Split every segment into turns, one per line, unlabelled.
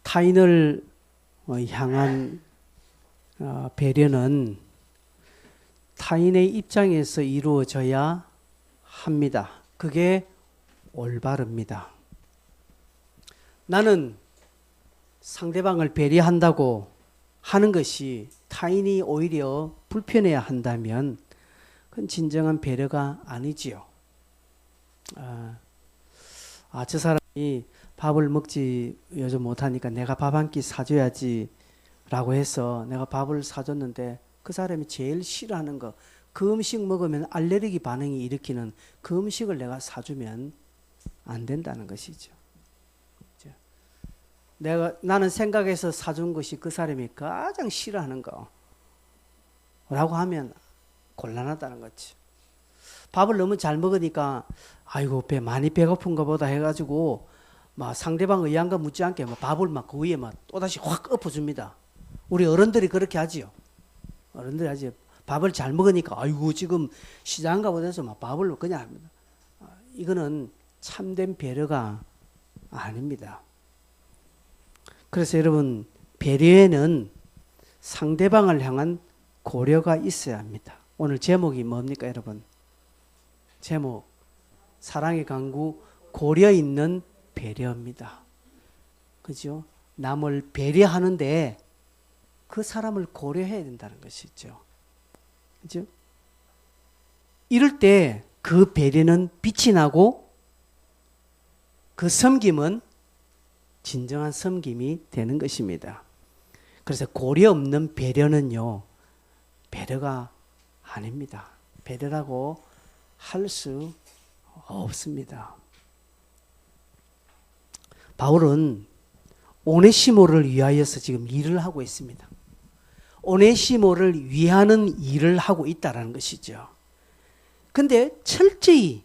타인을 향한 배려는 타인의 입장에서 이루어져야 합니다. 그게 올바릅니다. 나는 상대방을 배려한다고 하는 것이 타인이 오히려 불편해야 한다면 그건 진정한 배려가 아니지요. 저 사람이 밥을 먹지 요즘 못하니까 내가 밥 한 끼 사줘야지 라고 해서 내가 밥을 사줬는데 그 사람이 제일 싫어하는 거, 그 음식 먹으면 알레르기 반응이 일으키는 그 음식을 내가 사주면 안 된다는 것이죠. 나는 생각해서 사준 것이 그 사람이 가장 싫어하는 거라고 하면 곤란하다는 거지. 밥을 너무 잘 먹으니까 아이고 많이 배고픈가 보다 해가지고 막 상대방 의향과 묻지 않게 밥을 막 그 위에 막 또다시 확 엎어줍니다. 우리 어른들이 그렇게 하지요. 어른들이 하지. 밥을 잘 먹으니까 아이고 지금 시장가 보다서 막 밥을 그냥 합니다. 이거는 참된 배려가 아닙니다. 그래서 여러분, 배려에는 상대방을 향한 고려가 있어야 합니다. 오늘 제목이 뭡니까 여러분? 제목, 사랑의 강구 고려 있는 배려입니다. 그죠? 남을 배려하는데 그 사람을 고려해야 된다는 것이죠. 그죠? 이럴 때 그 배려는 빛이 나고 그 섬김은 진정한 섬김이 되는 것입니다. 그래서 고려 없는 배려는요, 배려가 아닙니다. 배려라고 할 수 없습니다. 바울은 오네시모를 위하여서 지금 일을 하고 있습니다. 오네시모를 위하는 일을 하고 있다는 것이죠. 근데 철저히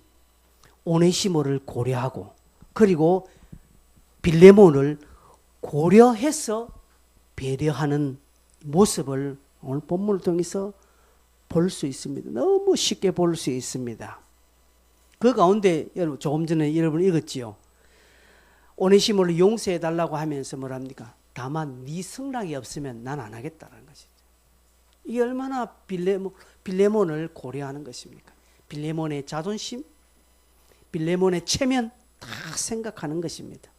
오네시모를 고려하고 그리고 빌레몬을 고려해서 배려하는 모습을 오늘 본문을 통해서 볼 수 있습니다. 너무 쉽게 볼 수 있습니다. 그 가운데 여러분 조금 전에 여러분 읽었지요. 오네시모를 용서해 달라고 하면서 뭐랍니까? 다만 네 성락이 없으면 난 안 하겠다는 것이죠. 이게 얼마나 빌레몬을 고려하는 것입니까? 빌레몬의 자존심, 빌레몬의 체면 다 생각하는 것입니다.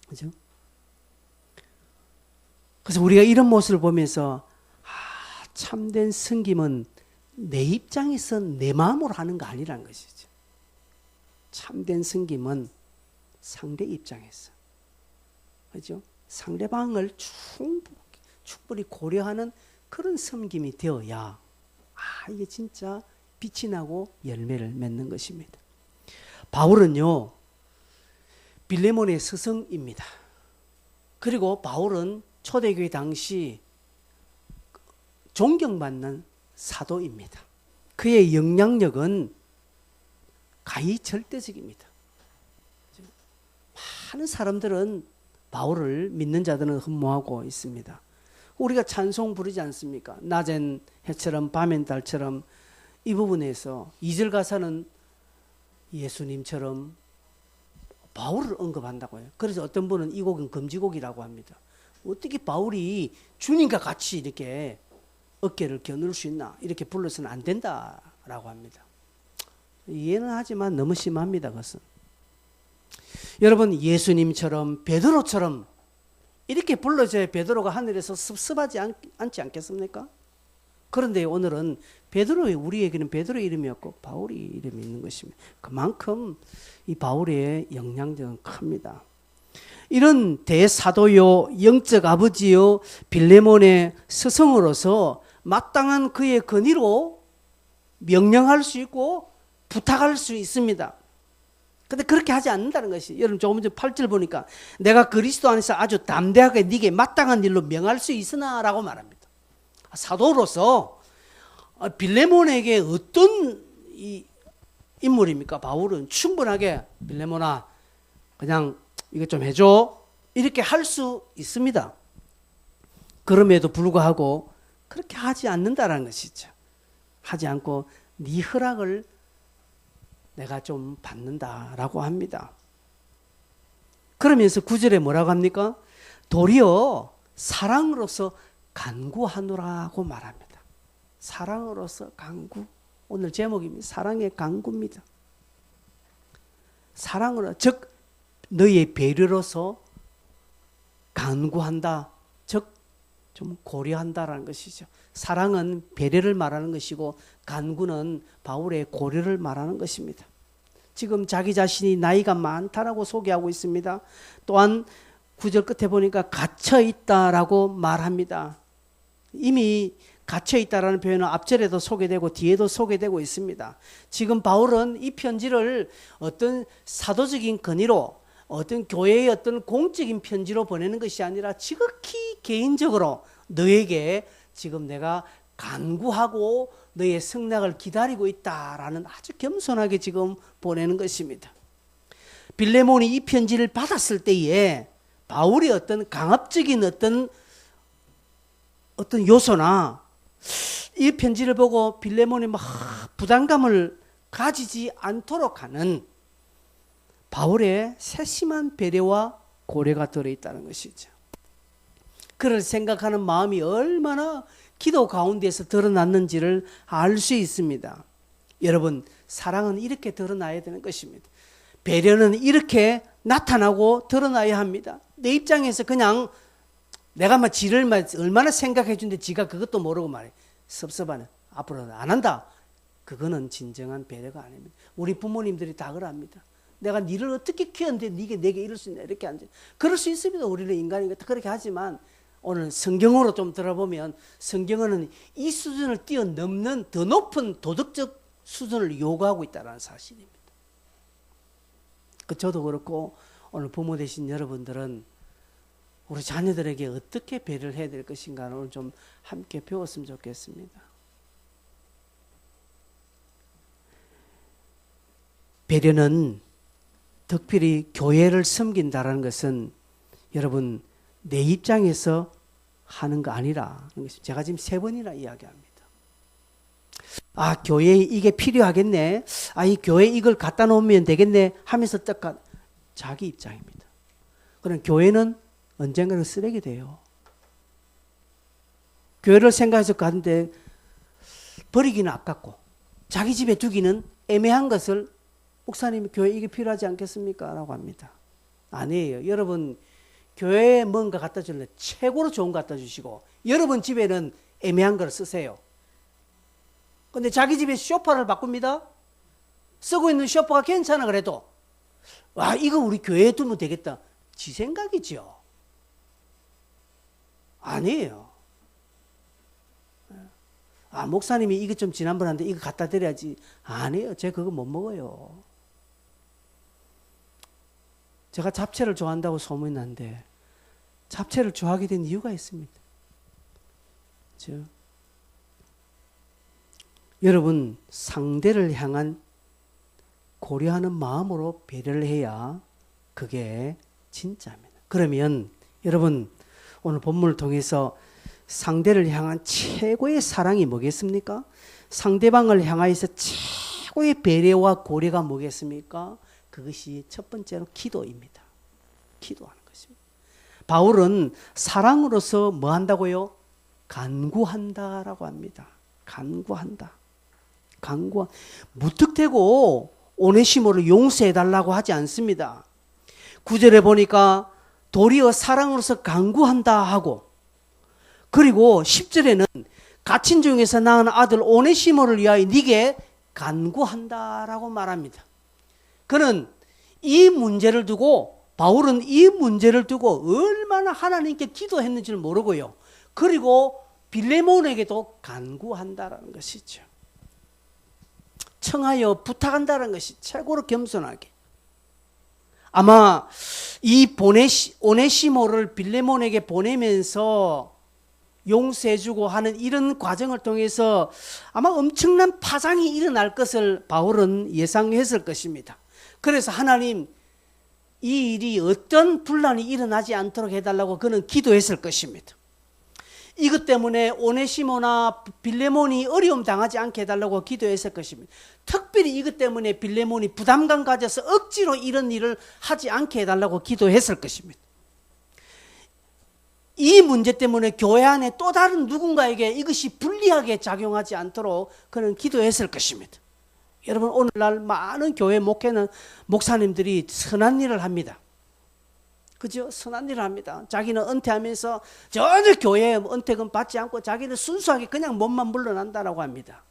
그죠? 그래서 우리가 이런 모습을 보면서 참된 섬김은 내 입장에서 내 마음으로 하는 거 아니라는 것이죠. 참된 섬김은 상대 입장에서, 그죠? 상대방을 충분히 고려하는 그런 섬김이 되어야 이게 진짜 빛이 나고 열매를 맺는 것입니다. 바울은요, 빌레몬의 스승입니다. 그리고 바울은 초대교회 당시 존경받는 사도입니다. 그의 영향력은 가히 절대적입니다. 많은 사람들은 바울을 믿는 자들은 흠모하고 있습니다. 우리가 찬송 부르지 않습니까? 낮엔 해처럼 밤엔 달처럼 이 부분에서 2절 가사는 예수님처럼 바울을 언급한다고 해요. 그래서 어떤 분은 이 곡은 금지곡이라고 합니다. 어떻게 바울이 주님과 같이 이렇게 어깨를 겨눌 수 있나? 이렇게 불러서는 안 된다라고 합니다. 이해는 하지만 너무 심합니다. 그것은. 여러분, 예수님처럼 베드로처럼 이렇게 불러줘야 베드로가 하늘에서 습습하지 않지 않겠습니까? 그런데 오늘은 우리에게는 베드로의 이름이 없고 바울의 이름이 있는 것입니다. 그만큼 이 바울의 영향력은 큽니다. 이런 대사도요, 영적 아버지요, 빌레몬의 스승으로서 마땅한 그의 권위로 명령할 수 있고 부탁할 수 있습니다. 근데 그렇게 하지 않는다는 것이, 여러분 조금 전 8절 보니까 내가 그리스도 안에서 아주 담대하게 네게 마땅한 일로 명할 수 있으나 라고 말합니다. 사도로서 빌레몬에게 어떤 인물입니까? 바울은 충분하게 빌레몬아 그냥 이거 좀 해줘 이렇게 할 수 있습니다. 그럼에도 불구하고 그렇게 하지 않는다는 것이죠. 하지 않고 네 허락을 내가 좀 받는다라고 합니다. 그러면서 9절에 뭐라고 합니까? 도리어 사랑으로서 간구하노라고 말합니다. 사랑으로서 간구. 오늘 제목입니다. 사랑의 간구입니다. 사랑으로, 즉 너희의 배려로서 간구한다. 즉 좀 고려한다라는 것이죠. 사랑은 배려를 말하는 것이고 간구는 바울의 고려를 말하는 것입니다. 지금 자기 자신이 나이가 많다라고 소개하고 있습니다. 또한 9절 끝에 보니까 갇혀 있다라고 말합니다. 이미 갇혀 있다라는 표현은 앞절에도 소개되고 뒤에도 소개되고 있습니다. 지금 바울은 이 편지를 어떤 사도적인 건의로 어떤 교회의 어떤 공적인 편지로 보내는 것이 아니라 지극히 개인적으로 너에게 지금 내가 간구하고 너의 승낙을 기다리고 있다라는 아주 겸손하게 지금 보내는 것입니다. 빌레몬이 이 편지를 받았을 때에 바울이 어떤 강압적인 어떤 요소나 이 편지를 보고 빌레몬이 막 부담감을 가지지 않도록 하는 바울의 세심한 배려와 고려가 들어있다는 것이죠. 그를 생각하는 마음이 얼마나 기도 가운데서 드러났는지를 알 수 있습니다. 여러분, 사랑은 이렇게 드러나야 되는 것입니다. 배려는 이렇게 나타나고 드러나야 합니다. 내 입장에서 그냥 내가 막 지를 얼마나 생각해 준데 지가 그것도 모르고 말해. 섭섭하네. 앞으로는 안 한다. 그거는 진정한 배려가 아닙니다. 우리 부모님들이 다 그럽니다. 내가 니를 어떻게 키웠는데 니가 내게 이럴 수 있냐 이렇게 안 돼. 그럴 수 있습니다. 우리는 인간이니까 그렇게 하지만 오늘 성경으로 좀 들어보면 성경은 이 수준을 뛰어넘는 더 높은 도덕적 수준을 요구하고 있다는 사실입니다. 저도 그렇고 오늘 부모 되신 여러분들은 우리 자녀들에게 어떻게 배려를 해야 될 것인가를 오늘 좀 함께 배웠으면 좋겠습니다. 배려는 특별히 교회를 섬긴다는 것은 여러분 내 입장에서 하는 거 아니라 제가 지금 3번이나 이야기합니다. 아, 교회에 이게 필요하겠네. 아, 이 교회에 이걸 갖다 놓으면 되겠네 하면서 딱 자기 입장입니다. 그럼 교회는 언젠가는 쓰레기 돼요. 교회를 생각해서 가는데 버리기는 아깝고 자기 집에 두기는 애매한 것을 목사님이 교회 이게 필요하지 않겠습니까? 라고 합니다. 아니에요. 여러분 교회에 뭔가 갖다 줄래 최고로 좋은 거 갖다 주시고 여러분 집에는 애매한 걸 쓰세요. 근데 자기 집에 소파를 바꿉니다. 쓰고 있는 소파가 괜찮아 그래도 와 이거 우리 교회에 두면 되겠다. 지 생각이죠. 아니에요. 아 목사님이 이거 좀 지난번에 이거 갖다 드려야지. 아니에요. 제가 그거 못 먹어요. 제가 잡채를 좋아한다고 소문이 났는데 잡채를 좋아하게 된 이유가 있습니다. 그렇죠? 여러분 상대를 향한 고려하는 마음으로 배려를 해야 그게 진짜입니다. 그러면 여러분 오늘 본문을 통해서 상대를 향한 최고의 사랑이 뭐겠습니까? 상대방을 향하여서 최고의 배려와 고려가 뭐겠습니까? 그것이 첫 번째로 기도입니다. 기도하는 것입니다. 바울은 사랑으로서 뭐 한다고요? 간구한다라고 합니다. 간구한다. 무턱대고 오네시모를 용서해달라고 하지 않습니다. 9절에 보니까 도리어 사랑으로서 간구한다 하고 그리고 10절에는 갇힌 중에서 낳은 아들 오네시모를 위하여 네게 간구한다라고 말합니다. 그는 이 문제를 두고 바울은 이 문제를 두고 얼마나 하나님께 기도했는지를 모르고요. 그리고 빌레몬에게도 간구한다라는 것이죠. 청하여 부탁한다는 것이 최고로 겸손하게. 아마 이 오네시모를 빌레몬에게 보내면서 용서해주고 하는 이런 과정을 통해서 아마 엄청난 파장이 일어날 것을 바울은 예상했을 것입니다. 그래서 하나님 이 일이 어떤 분란이 일어나지 않도록 해달라고 그는 기도했을 것입니다. 이것 때문에 오네시모나 빌레몬이 어려움 당하지 않게 해달라고 기도했을 것입니다. 특별히 이것 때문에 빌레몬이 부담감 가져서 억지로 이런 일을 하지 않게 해달라고 기도했을 것입니다. 이 문제 때문에 교회 안에 또 다른 누군가에게 이것이 불리하게 작용하지 않도록 그는 기도했을 것입니다. 여러분, 오늘날 많은 교회 목사님들이 선한 일을 합니다. 그죠? 선한 일을 합니다. 자기는 은퇴하면서 전혀 교회에 은퇴금 받지 않고 자기는 순수하게 그냥 몸만 물러난다라고 합니다.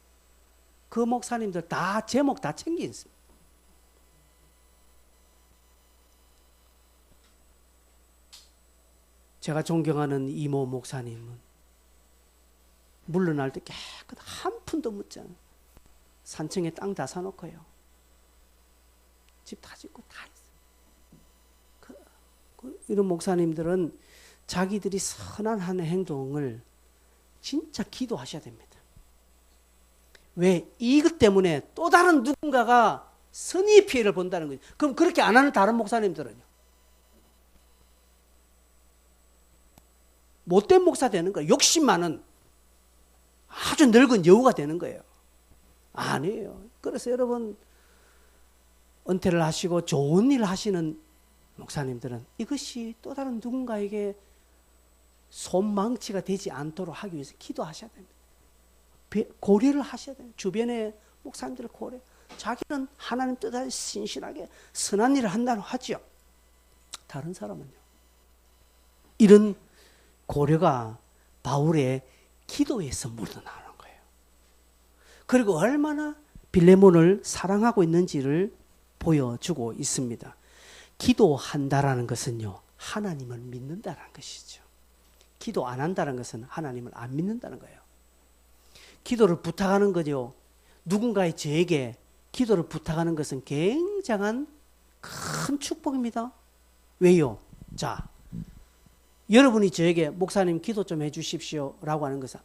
그 목사님들 다 제목 다 챙겨 있습니다. 제가 존경하는 이모 목사님은 물러날 때 깨끗 한 푼도 묻지 않아요. 산청에 땅 다 사놓고요. 집 다 짓고 다 있어요. 이런 목사님들은 자기들이 선한 한 행동을 진짜 기도하셔야 됩니다. 왜? 이것 때문에 또 다른 누군가가 선의의 피해를 본다는 거죠. 그럼 그렇게 안 하는 다른 목사님들은요? 못된 목사 되는 거예요. 욕심 많은 아주 늙은 여우가 되는 거예요. 아니에요. 그래서 여러분, 은퇴를 하시고 좋은 일 하시는 목사님들은 이것이 또 다른 누군가에게 손망치가 되지 않도록 하기 위해서 기도하셔야 됩니다. 고려를 하셔야 됩니다. 주변의 목사님들을 고려. 자기는 하나님 뜻에 신실하게 선한 일을 한다고 하죠. 다른 사람은요. 이런 고려가 바울의 기도에서 묻어나오는 거예요. 그리고 얼마나 빌레몬을 사랑하고 있는지를 보여주고 있습니다. 기도한다라는 것은요, 하나님을 믿는다는 것이죠. 기도 안 한다는 것은 하나님을 안 믿는다는 거예요. 기도를 부탁하는 거죠. 누군가의 저에게 기도를 부탁하는 것은 굉장한 큰 축복입니다. 왜요? 자, 여러분이 저에게 목사님 기도 좀 해주십시오 라고 하는 것은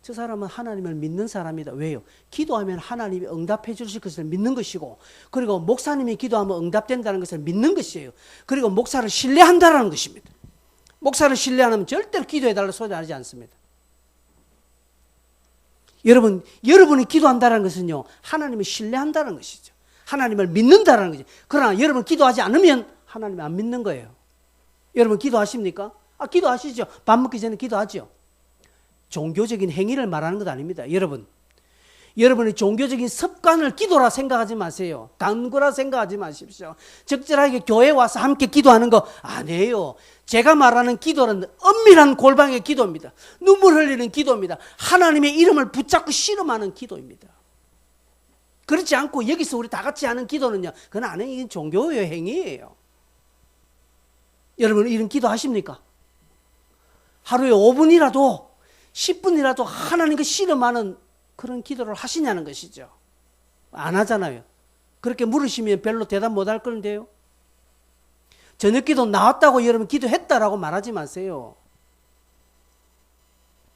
저 사람은 하나님을 믿는 사람이다. 왜요? 기도하면 하나님이 응답해 주실 것을 믿는 것이고, 그리고 목사님이 기도하면 응답된다는 것을 믿는 것이에요. 그리고 목사를 신뢰한다는 것입니다. 목사를 신뢰 안 하면 절대로 기도해달라고 소리 하지 않습니다. 여러분이 기도한다는 것은요, 하나님을 신뢰한다는 것이죠. 하나님을 믿는다는 거죠. 그러나 여러분 기도하지 않으면 하나님을 안 믿는 거예요. 여러분 기도하십니까? 기도하시죠. 밥 먹기 전에 기도하죠. 종교적인 행위를 말하는 것 아닙니다. 여러분의 종교적인 습관을 기도라 생각하지 마세요. 간구라 생각하지 마십시오. 적절하게 교회에 와서 함께 기도하는 거 아니에요. 제가 말하는 기도는 엄밀한 골방의 기도입니다. 눈물 흘리는 기도입니다. 하나님의 이름을 붙잡고 씨름하는 기도입니다. 그렇지 않고 여기서 우리 다 같이 하는 기도는요, 그건 아니에요. 이건 종교의 행위예요. 여러분 이런 기도 하십니까? 하루에 5분이라도 10분이라도 하나님과 씨름하는 그런 기도를 하시냐는 것이죠. 안 하잖아요. 그렇게 물으시면 별로 대답 못 할 건데요. 저녁 기도 나왔다고 여러분 기도했다라고 말하지 마세요.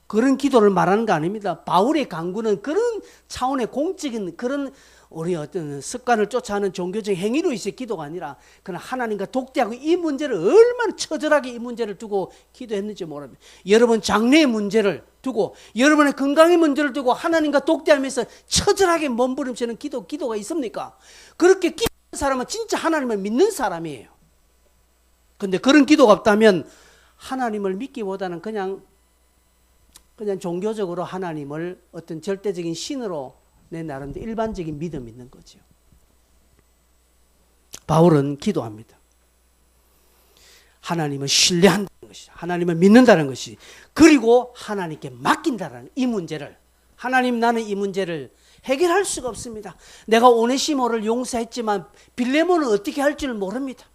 그런 기도를 말하는 거 아닙니다. 바울의 강구는 그런 차원의 공적인 그런 우리 어떤 습관을 쫓아하는 종교적 행위로 있을 기도가 아니라 그냥 하나님과 독대하고 이 문제를 얼마나 처절하게 이 문제를 두고 기도했는지 모릅니다. 여러분 장래의 문제를 두고 여러분의 건강의 문제를 두고 하나님과 독대하면서 처절하게 몸부림치는 기도가 있습니까? 그렇게 기도하는 사람은 진짜 하나님을 믿는 사람이에요. 근데 그런 기도가 없다면 하나님을 믿기보다는 그냥 종교적으로 하나님을 어떤 절대적인 신으로 내 나름대로 일반적인 믿음 있는 거죠. 바울은 기도합니다. 하나님을 신뢰한다는 것이, 하나님을 믿는다는 것이, 그리고 하나님께 맡긴다는 이 문제를, 하나님 나는 이 문제를 해결할 수가 없습니다. 내가 오네시모를 용서했지만 빌레몬은 어떻게 할 줄 모릅니다.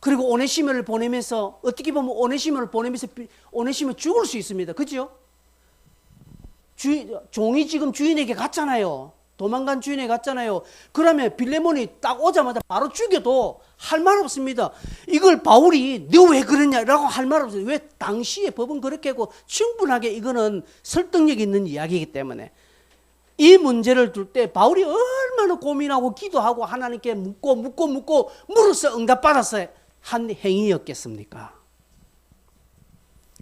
그리고 오네시모를 보내면서 어떻게 보면 오네시모를 보내면서 오네시모 죽을 수 있습니다. 그죠? 종이 지금 주인에게 갔잖아요. 도망간 주인에게 갔잖아요. 그러면 빌레몬이 딱 오자마자 바로 죽여도 할 말 없습니다. 이걸 바울이 너 왜 그랬냐라고 할 말 없어요. 왜? 당시의 법은 그렇게 하고 충분하게 이거는 설득력 있는 이야기이기 때문에 이 문제를 둘 때 바울이 얼마나 고민하고 기도하고 하나님께 묻고 물어서 응답받아서 한 행위였겠습니까?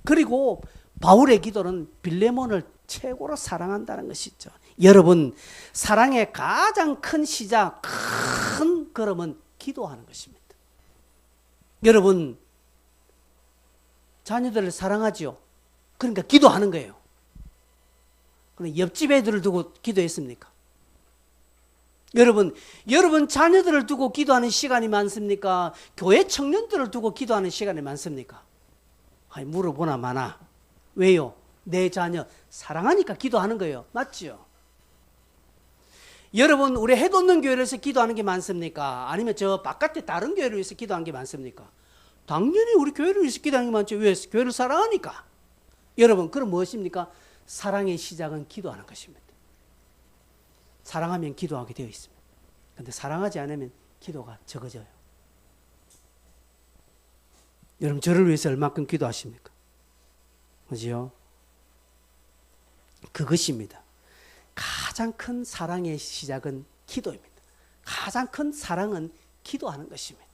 그리고 바울의 기도는 빌레몬을 최고로 사랑한다는 것이죠. 여러분, 사랑의 가장 큰 시작, 큰 걸음은 기도하는 것입니다. 여러분, 자녀들을 사랑하지요. 그러니까 기도하는 거예요. 그럼 옆집 애들을 두고 기도했습니까? 여러분 자녀들을 두고 기도하는 시간이 많습니까? 교회 청년들을 두고 기도하는 시간이 많습니까? 아니, 물어보나 마나. 왜요? 내 자녀 사랑하니까 기도하는 거예요. 맞죠? 여러분, 우리 해돋는 교회를 위해서 기도하는 게 많습니까? 아니면 저 바깥에 다른 교회를 위해서 기도하는 게 많습니까? 당연히 우리 교회를 위해서 기도하는 게 많죠. 왜? 교회를 사랑하니까. 여러분, 그럼 무엇입니까? 사랑의 시작은 기도하는 것입니다. 사랑하면 기도하게 되어 있습니다. 그런데 사랑하지 않으면 기도가 적어져요. 여러분, 저를 위해서 얼마큼 기도하십니까? 그죠? 그것입니다. 가장 큰 사랑의 시작은 기도입니다. 가장 큰 사랑은 기도하는 것입니다.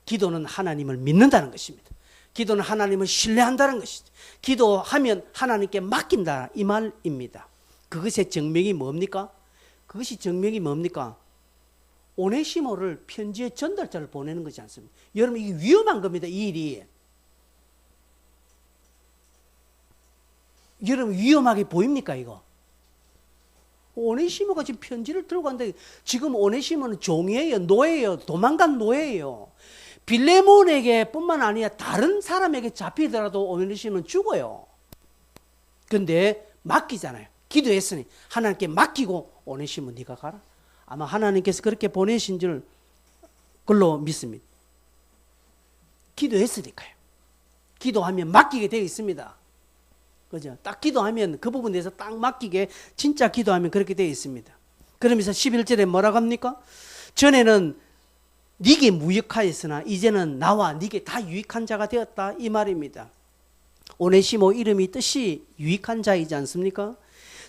기도는 하나님을 믿는다는 것입니다. 기도는 하나님을 신뢰한다는 것이죠. 기도하면 하나님께 맡긴다, 이 말입니다. 그것의 증명이 뭡니까? 그것이 증명이 뭡니까? 오네시모를 편지의 전달자를 보내는 것이 않습니다. 여러분, 이게 위험한 겁니다. 이 일이. 여러분, 위험하게 보입니까 이거? 오네시모가 지금 편지를 들고 간다. 지금 오네시모는 종이에요, 노예예요, 도망간 노예예요. 빌레몬에게 뿐만 아니라 다른 사람에게 잡히더라도 오네시모는 죽어요. 그런데 맡기잖아요. 기도했으니 하나님께 맡기고 오네시모 네가 가라. 아마 하나님께서 그렇게 보내신 줄 그걸로 믿습니다. 기도했으니까요. 기도하면 맡기게 되어 있습니다. 그죠? 딱 기도하면 그 부분에 대해서 딱 맡기게, 진짜 기도하면 그렇게 되어 있습니다. 그러면서 11절에 뭐라고 합니까? 전에는 네게 무익하였으나 이제는 나와 네게 다 유익한 자가 되었다, 이 말입니다. 오네시모 이름이 뜻이 유익한 자이지 않습니까?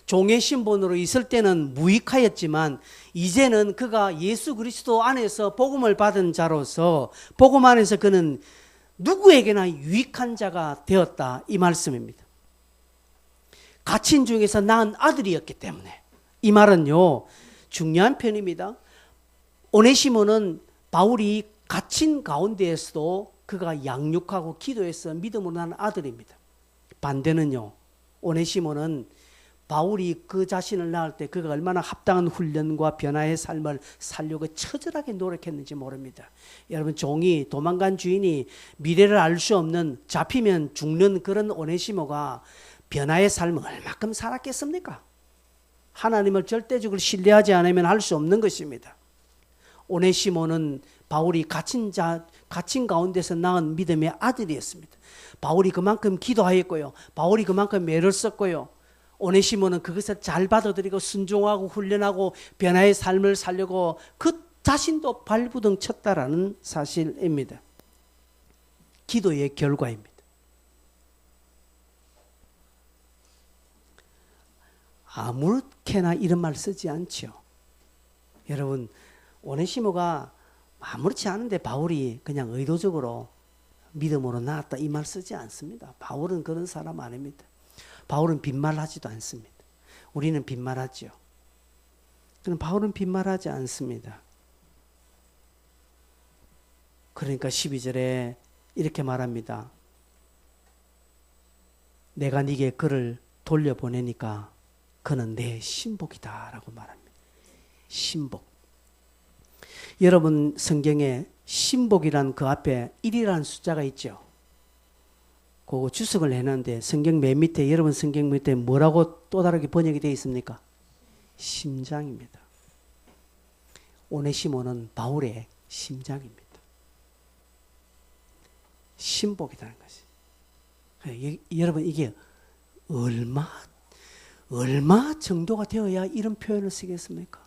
종의 신분으로 있을 때는 무익하였지만 이제는 그가 예수 그리스도 안에서 복음을 받은 자로서 복음 안에서 그는 누구에게나 유익한 자가 되었다, 이 말씀입니다. 갇힌 중에서 낳은 아들이었기 때문에. 이 말은요, 중요한 편입니다. 오네시모는 바울이 갇힌 가운데에서도 그가 양육하고 기도해서 믿음으로 낳은 아들입니다. 반대는요, 오네시모는 바울이 그 자신을 낳을 때 그가 얼마나 합당한 훈련과 변화의 삶을 살려고 처절하게 노력했는지 모릅니다. 여러분, 종이, 도망간 주인이 미래를 알 수 없는, 잡히면 죽는 그런 오네시모가 변화의 삶을 얼마큼 살았겠습니까? 하나님을 절대적으로 신뢰하지 않으면 할 수 없는 것입니다. 오네시모는 바울이 갇힌 가운데서 낳은 믿음의 아들이었습니다. 바울이 그만큼 기도하였고요. 바울이 그만큼 애를 썼고요. 오네시모는 그것을 잘 받아들이고 순종하고 훈련하고 변화의 삶을 살려고 그 자신도 발부둥 쳤다라는 사실입니다. 기도의 결과입니다. 아무렇게나 이런 말 쓰지 않죠. 여러분, 오네시모가 아무렇지 않은데 바울이 그냥 의도적으로 믿음으로 나왔다, 이 말 쓰지 않습니다. 바울은 그런 사람 아닙니다. 바울은 빈말하지도 않습니다. 우리는 빈말하죠. 그럼 바울은 빈말하지 않습니다. 그러니까 12절에 이렇게 말합니다. 내가 네게 그를 돌려보내니까 그는 내 신복이다 라고 말합니다. 신복. 여러분, 성경에 신복이란 그 앞에 1이라는 숫자가 있죠. 그거 주석을 해놨는데 성경 맨 밑에, 여러분 성경 밑에 뭐라고 또 다르게 번역이 되어 있습니까? 심장입니다. 오네시모는 바울의 심장입니다. 신복이라는 것이. 여러분, 이게 얼마 정도가 되어야 이런 표현을 쓰겠습니까?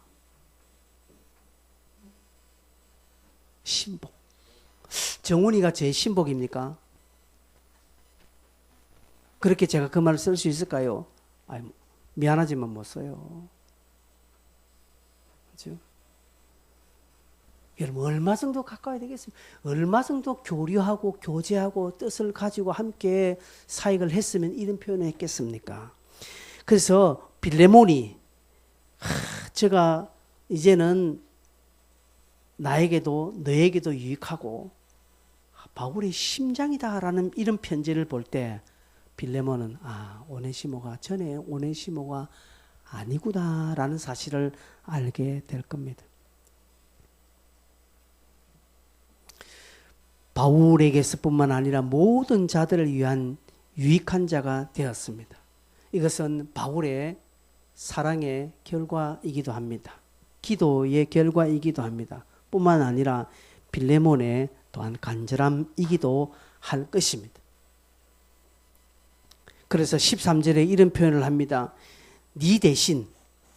신복. 정훈이가 제 신복입니까? 그렇게 제가 그 말을 쓸 수 있을까요? 미안하지만 못 써요. 그렇죠? 여러분 얼마 정도 가까워야 되겠습니까? 얼마 정도 교류하고 교제하고 뜻을 가지고 함께 사역을 했으면 이런 표현을 했겠습니까? 그래서 빌레몬이 제가 이제는 나에게도 너에게도 유익하고 바울의 심장이다라는 이런 편지를 볼 때 빌레몬은 오네시모가 전에 오네시모가 아니구나라는 사실을 알게 될 겁니다. 바울에게서뿐만 아니라 모든 자들을 위한 유익한 자가 되었습니다. 이것은 바울의 사랑의 결과이기도 합니다. 기도의 결과이기도 합니다. 뿐만 아니라 빌레몬의 또한 간절함이기도 할 것입니다. 그래서 13절에 이런 표현을 합니다. 네 대신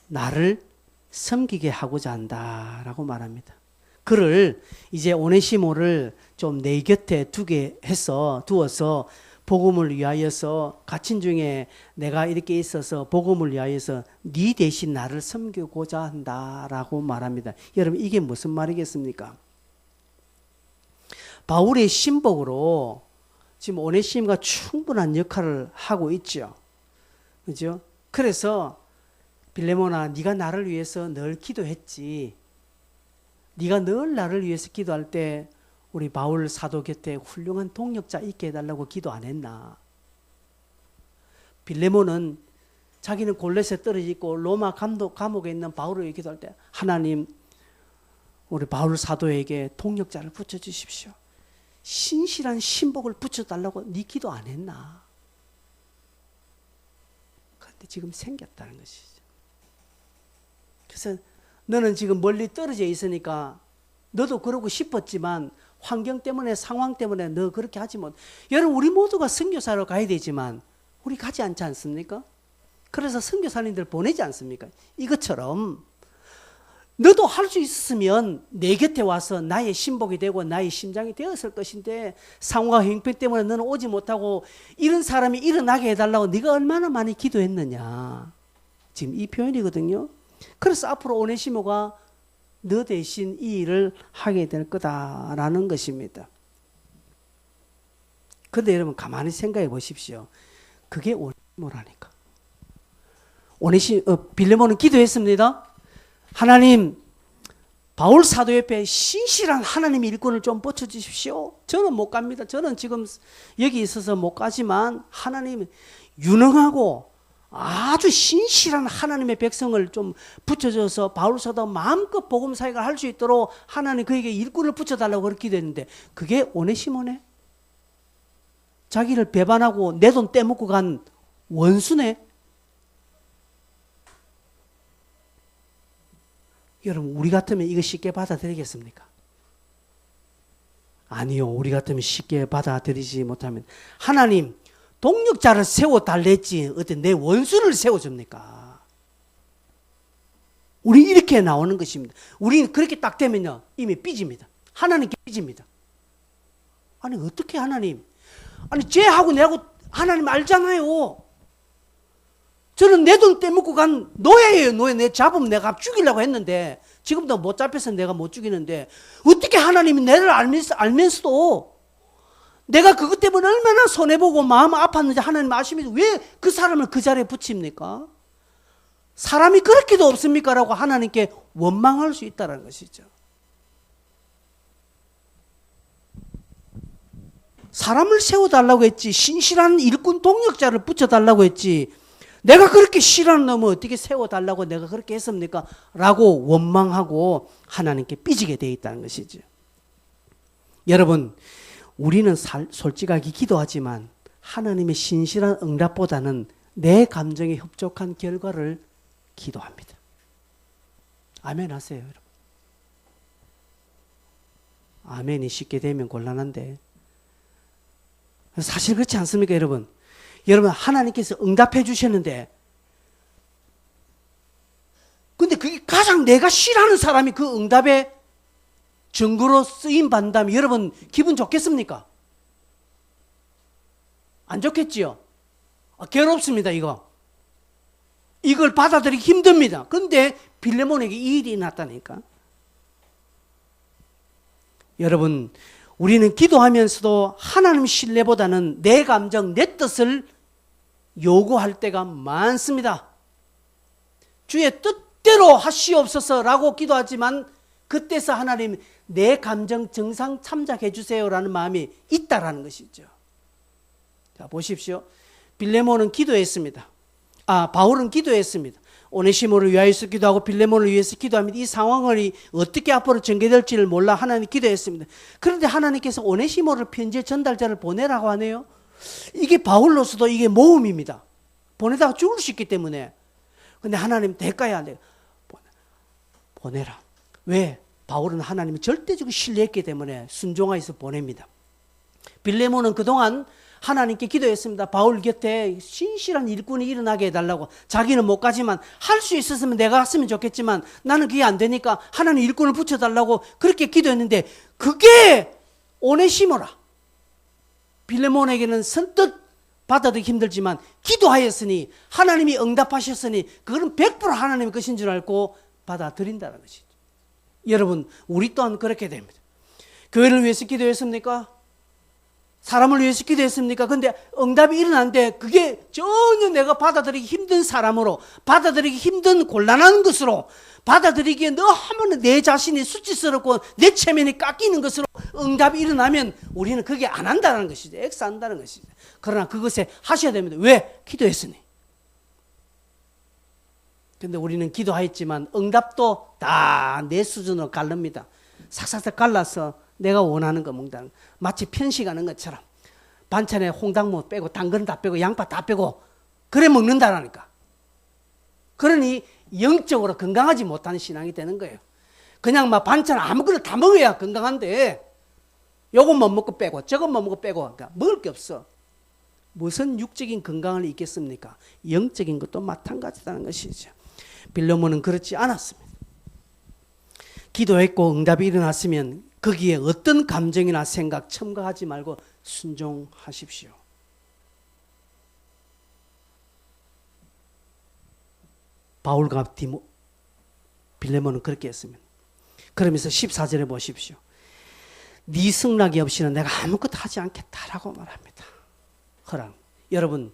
나를 섬기게 하고자 한다라고 말합니다. 그를 이제 오네시모를 좀 내 곁에 두어서 복음을 위하여서 갇힌 중에 내가 이렇게 있어서 복음을 위하여서 네 대신 나를 섬기고자 한다라고 말합니다. 여러분 이게 무슨 말이겠습니까? 바울의 신복으로 지금 오네시모가 충분한 역할을 하고 있죠. 그죠? 그래서 빌레몬아 네가 나를 위해서 늘 기도했지. 네가 늘 나를 위해서 기도할 때 우리 바울 사도 곁에 훌륭한 동역자 있게 해달라고 기도 안 했나? 빌레몬은 자기는 골렛에 떨어져 있고 로마 감옥에 있는 바울을 기도할 때 하나님 우리 바울 사도에게 동역자를 붙여주십시오. 신실한 신복을 붙여달라고 네 기도 안 했나? 그런데 지금 생겼다는 것이죠. 그래서 너는 지금 멀리 떨어져 있으니까 너도 그러고 싶었지만 환경 때문에 상황 때문에 너 그렇게 하지 못. 여러분 우리 모두가 선교사로 가야 되지만 우리 가지 않지 않습니까? 그래서 선교사님들 보내지 않습니까? 이것처럼 너도 할 수 있었으면 내 곁에 와서 나의 신복이 되고 나의 심장이 되었을 것인데 상황과 형편 때문에 너는 오지 못하고 이런 사람이 일어나게 해달라고 네가 얼마나 많이 기도했느냐. 지금 이 표현이거든요. 그래서 앞으로 오네시모가 너 대신 이 일을 하게 될 거다라는 것입니다. 그런데 여러분 가만히 생각해 보십시오. 그게 오네시모라니까. 빌레몬은 기도했습니다. 하나님, 바울 사도 옆에 신실한 하나님의 일꾼을 좀 붙여주십시오. 저는 못 갑니다. 저는 지금 여기 있어서 못 가지만 하나님 유능하고 아주 신실한 하나님의 백성을 좀 붙여줘서 바울 사도 마음껏 복음 사역을 할 수 있도록 하나님 그에게 일꾼을 붙여달라고 그렇게 기도했는데 그게 오네시모네? 자기를 배반하고 내 돈 떼먹고 간 원수네? 여러분 우리 같으면 이거 쉽게 받아들이겠습니까? 아니요. 우리 같으면 쉽게 받아들이지 못하면 하나님 동력자를 세워달랬지 어때 내 원수를 세워줍니까? 우리 이렇게 나오는 것입니다. 우리는 그렇게 딱 되면요 이미 삐집니다. 하나님께 삐집니다. 아니 어떻게 하나님 아니 쟤하고 내하고 하나님 알잖아요. 저는 내 돈 떼먹고 간 노예예요. 노예. 내 잡으면 내가 죽이려고 했는데 지금도 못 잡혀서 내가 못 죽이는데 어떻게 하나님이 나를 알면서도 내가 그것 때문에 얼마나 손해보고 마음 아팠는지 하나님 아시면서 왜 그 사람을 그 자리에 붙입니까? 사람이 그렇게도 없습니까? 라고 하나님께 원망할 수 있다는 것이죠. 사람을 세워달라고 했지 신실한 일꾼 동력자를 붙여달라고 했지 내가 그렇게 싫어하는 놈을 어떻게 세워달라고 내가 그렇게 했습니까? 라고 원망하고 하나님께 삐지게 되어 있다는 것이죠. 여러분 우리는 솔직하게 기도하지만 하나님의 신실한 응답보다는 내 감정에 협족한 결과를 기도합니다. 아멘 하세요 여러분. 아멘이 쉽게 되면 곤란한데 사실 그렇지 않습니까 여러분? 여러분 하나님께서 응답해 주셨는데 근데 그게 가장 내가 싫어하는 사람이 그 응답의 증거로 쓰임 받는다면 여러분 기분 좋겠습니까? 안 좋겠지요? 괴롭습니다 이거. 이걸 받아들이기 힘듭니다. 근데 빌레몬에게 이 일이 났다니까. 여러분, 우리는 기도하면서도 하나님 신뢰보다는 내 감정, 내 뜻을 요구할 때가 많습니다. 주의 뜻대로 하시옵소서라고 기도하지만 그때서 하나님 내 감정 정상 참작해 주세요라는 마음이 있다라는 것이죠. 자, 보십시오. 빌레몬은 기도했습니다. 바울은 기도했습니다. 오네시모를 위하여서 기도하고 빌레몬을 위해서 기도합니다. 이 상황을 어떻게 앞으로 전개될지를 몰라 하나님 기도했습니다. 그런데 하나님께서 오네시모를 편지의 전달자를 보내라고 하네요. 이게 바울로서도 이게 모험입니다. 보내다가 죽을 수 있기 때문에. 근데 하나님 대가야 내가 보내라. 왜? 바울은 하나님을 절대적으로 신뢰했기 때문에 순종하여서 보냅니다. 빌레몬은 그동안 하나님께 기도했습니다. 바울 곁에 신실한 일꾼이 일어나게 해달라고. 자기는 못 가지만 할 수 있었으면 내가 갔으면 좋겠지만 나는 그게 안 되니까 하나님 일꾼을 붙여달라고 그렇게 기도했는데 그게 오네시모라. 빌레몬에게는 선뜻 받아들이기 힘들지만 기도하였으니 하나님이 응답하셨으니 그거는 100% 하나님의 것인 줄 알고 받아들인다는 것이죠. 여러분, 우리 또한 그렇게 됩니다. 교회를 위해서 기도했습니까? 사람을 위해서 기도했습니까? 근데 응답이 일어났는데 그게 전혀 내가 받아들이기 힘든 사람으로, 받아들이기 힘든 곤란한 것으로, 받아들이기에 너무 내 자신이 수치스럽고 내 체면이 깎이는 것으로 응답이 일어나면 우리는 그게 안 한다는 것이죠. 액수한다는 것이죠. 그러나 그것에 하셔야 됩니다. 왜? 기도했으니. 근데 우리는 기도하였지만 응답도 다 내 수준으로 갈릅니다. 삭삭삭 갈라서 내가 원하는 거 먹는다는 거. 마치 편식하는 것처럼 반찬에 홍당무 빼고 당근 다 빼고 양파 다 빼고 그래 먹는다라니까. 그러니 영적으로 건강하지 못하는 신앙이 되는 거예요. 그냥 막 반찬 아무거나 다 먹어야 건강한데 요건 못 먹고 빼고 저건 못 먹고 빼고 그러니까 먹을 게 없어. 무슨 육적인 건강을 있겠습니까? 영적인 것도 마찬가지다는 것이죠. 빌레몬은 그렇지 않았습니다. 기도했고 응답이 일어났으면 거기에 어떤 감정이나 생각 첨가하지 말고 순종하십시오. 바울과 빌레몬은 그렇게 했습니다. 그러면서 14절에 보십시오. 네 승낙이 없이는 내가 아무것도 하지 않겠다라고 말합니다. 허락. 여러분,